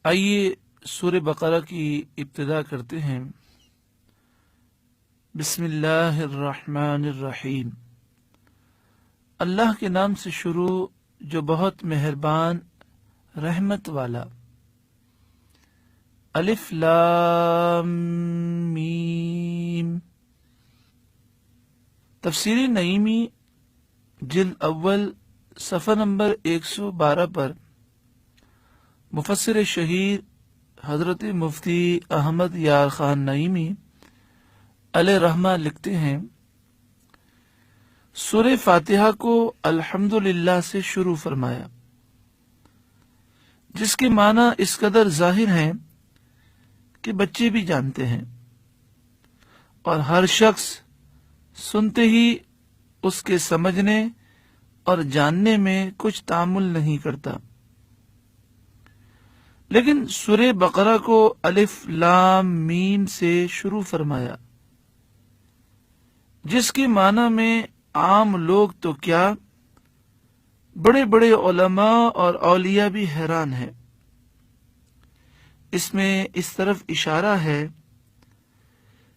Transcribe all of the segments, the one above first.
آئیے سورہ بقرہ کی ابتدا کرتے ہیں۔ بسم اللہ الرحمن الرحیم۔ اللہ کے نام سے شروع جو بہت مہربان رحمت والا۔ الف لام میم۔ تفسیر نعیمی جلد اول صفحہ نمبر 112 پر مفسر شہیر حضرت مفتی احمد یار خان نعیمی علیہ رحمہ لکھتے ہیں، سورہ فاتحہ کو الحمدللہ سے شروع فرمایا، جس کے معنی اس قدر ظاہر ہیں کہ بچے بھی جانتے ہیں اور ہر شخص سنتے ہی اس کے سمجھنے اور جاننے میں کچھ تعامل نہیں کرتا، لیکن سورہ بقرہ کو الف لام میم سے شروع فرمایا، جس کے معنی میں عام لوگ تو کیا، بڑے بڑے علماء اور اولیاء بھی حیران ہیں۔ اس میں اس طرف اشارہ ہے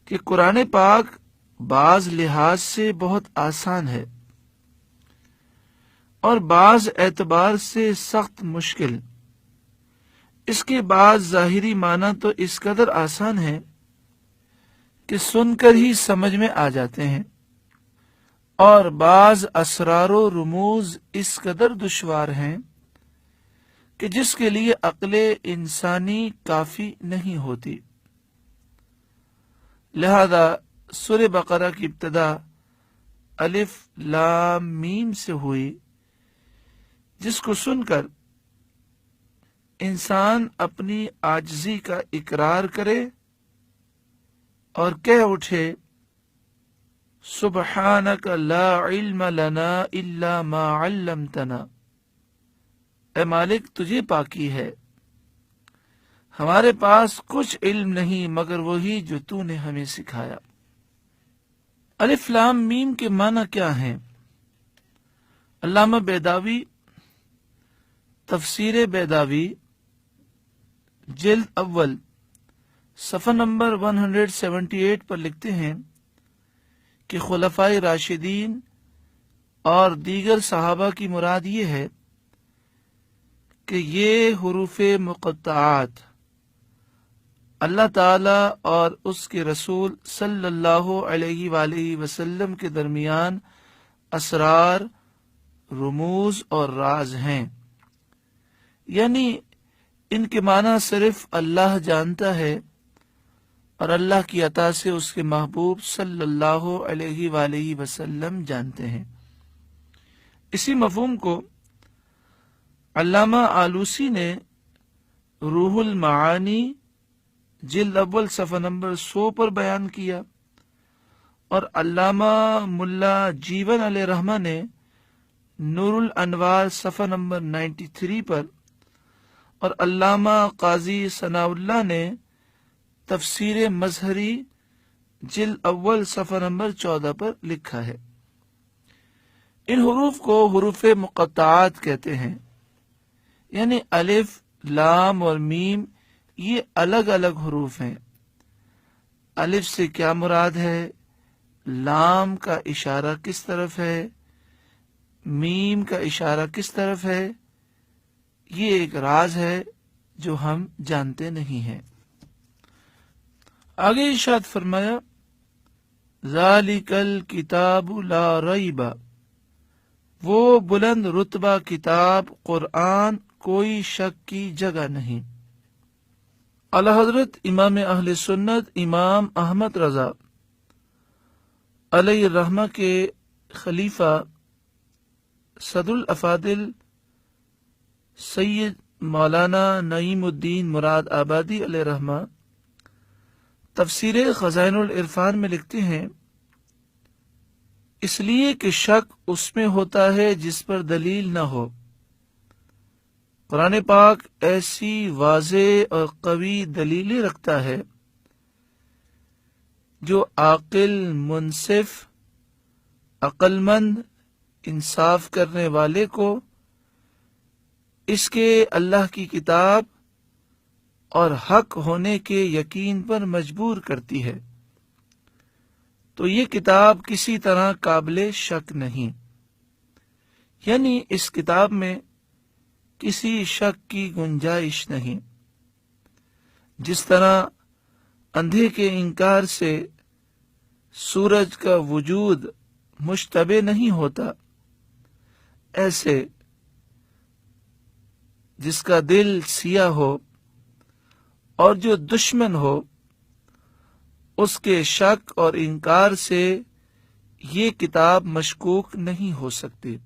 کہ قرآن پاک بعض لحاظ سے بہت آسان ہے اور بعض اعتبار سے سخت مشکل۔ اس کے بعض ظاہری معنی تو اس قدر آسان ہے کہ سن کر ہی سمجھ میں آ جاتے ہیں، اور بعض اسرار و رموز اس قدر دشوار ہیں کہ جس کے لیے عقل انسانی کافی نہیں ہوتی۔ لہذا سورہ بقرہ کی ابتدا الف لام میم سے ہوئی، جس کو سن کر انسان اپنی عاجزی کا اقرار کرے اور کہہ اٹھے، سبحانک لا علم لنا الا ما علمتنا، اے مالک تجھے پاکی ہے، ہمارے پاس کچھ علم نہیں مگر وہی جو تو نے ہمیں سکھایا۔ الف لام میم کے معنی کیا ہیں؟ علامہ بیضاوی تفسیر بیضاوی جلد اول صفحہ نمبر 178 پر لکھتے ہیں کہ خلفائے راشدین اور دیگر صحابہ کی مراد یہ ہے کہ یہ حروف مقطعات اللہ تعالی اور اس کے رسول صلی اللہ علیہ وآلہ وسلم کے درمیان اسرار، رموز اور راز ہیں، یعنی ان کے معنی صرف اللہ جانتا ہے اور اللہ کی عطا سے اس کے محبوب صلی اللہ علیہ وآلہ وسلم جانتے ہیں۔ اسی مفہوم کو علامہ آلوسی نے روح المعانی جلد اول صفحہ نمبر 100 پر بیان کیا، اور علامہ ملا جیون علیہ رحمہ نے نور الانوار صفحہ نمبر 93 پر، اور علامہ قاضی ثناء اللہ نے تفسیر مظہری جلد اول صفحہ نمبر 14 پر لکھا ہے۔ ان حروف کو حروف مقطعات کہتے ہیں، یعنی الف، لام اور میم یہ الگ الگ حروف ہیں۔ الف سے کیا مراد ہے، لام کا اشارہ کس طرف ہے، میم کا اشارہ کس طرف ہے، یہ ایک راز ہے جو ہم جانتے نہیں ہیں۔ آگے ارشاد فرمایا، ذالک الکتاب لا ریب، وہ بلند رتبہ کتاب قرآن کوئی شک کی جگہ نہیں۔ اعلی حضرت امام اہل سنت امام احمد رضا علیہ الرحمہ کے خلیفہ صدر الافاضل سید مولانا نعیم الدین مراد آبادی علیہ رحمہ تفسیر خزائن العرفان میں لکھتے ہیں، اس لیے کہ شک اس میں ہوتا ہے جس پر دلیل نہ ہو۔ قرآن پاک ایسی واضح اور قوی دلیلیں رکھتا ہے جو عاقل، منصف، عقل مند، انصاف کرنے والے کو اس کے اللہ کی کتاب اور اس کے رسول صلی اللہ علیہ وآلہ وسلم کی سنت سے روشن کرتی ہیں۔ اس لیے کہ شک اس میں ہوتا ہے جس پر دلیل نہ ہو۔ قرآن پاک ایسی واضح اور قوی دلیلیں رکھتا ہے جو عاقل، منصف، عقل مند، انصاف کرنے والے کو اس کے اللہ کی کتاب اور حق ہونے کے یقین پر مجبور کرتی ہے، تو یہ کتاب کسی طرح قابل شک نہیں، یعنی اس کتاب میں کسی شک کی گنجائش نہیں۔ جس طرح اندھے کے انکار سے سورج کا وجود مشتبہ نہیں ہوتا، ایسے جس کا دل سیاہ ہو اور جو دشمن ہو، اس کے شک اور انکار سے یہ کتاب مشکوک نہیں ہو سکتی۔